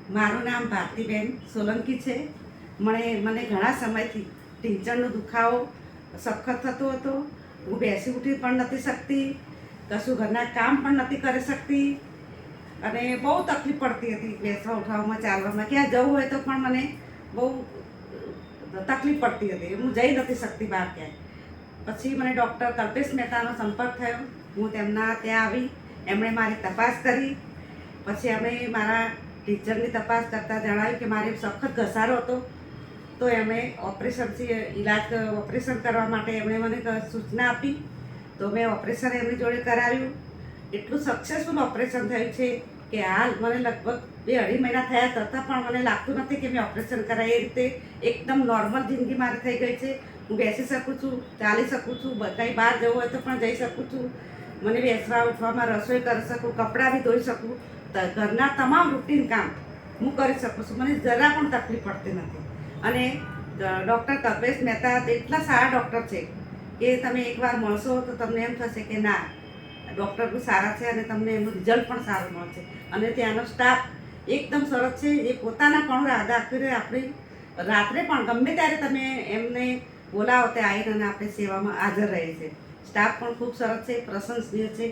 મારું નામ ભારતીબેન સોલંકી છે. મને ઘણા સમયથી ઢીંચણનો દુખાવો સખત થતો હતો. હું બેસી ઉઠી પણ નથી શકતી, કશું ઘરના કામ પણ નથી કરી શકતી અને બહુ તકલીફ પડતી હતી બેસવા ઉઠવામાં, ચાલવામાં. ક્યાં જવું હોય તો પણ મને બહુ તકલીફ પડતી હતી. હું જઈ નથી શકતી બહાર ક્યાંય. પછી મને ડૉક્ટર કલ્પેશ મહેતાનો સંપર્ક થયો. હું તેમના ત્યાં આવી, એમણે મારી તપાસ કરી. પછી અમે મારા ટીચરની તપાસ કરતાં જણાવ્યું કે મારે સખત ઘસારો હતો. તો એમણે ઓપરેશન કરવા માટે એમણે મને સૂચના આપી. તો મેં ઓપરેશન એમની જોડે કરાવ્યું. એટલું સક્સેસફુલ ઓપરેશન થયું છે કે હાલ મને લગભગ 2-2.5 મહિના થયા છતાં પણ મને લાગતું નથી કે મેં ઓપરેશન કરાય. એ રીતે એકદમ નોર્મલ જિંદગી મારી થઈ ગઈ છે. હું બેસી શકું છું, ચાલી શકું છું, કંઈ બહાર જવું હોય તો પણ જઈ શકું છું. મને બેસવા ઉઠવામાં, રસોઈ કરી શકું, કપડાં બી ધોઈ શકું, ઘરના તમામ રૂટીન કામ હું કરી શકું છું. મને જરા પણ તકલીફ પડતી નથી. અને ડૉક્ટર કલ્પેશ મહેતા એટલા સારા ડૉક્ટર છે કે તમે એકવાર મળશો તો તમને એમ થશે કે ના, ડૉક્ટર બી સારા છે અને તમને એનું રિઝલ્ટ પણ સારું મળશે. અને ત્યાંનો સ્ટાફ એકદમ સરસ છે. એ પોતાના પણ રાખીને આપણી રાત્રે પણ ગમે ત્યારે તમે એમને બોલાવો તે આવીને આપણી સેવામાં હાજર રહે છે. સ્ટાફ પણ ખૂબ સરસ છે, પ્રશંસનીય છે.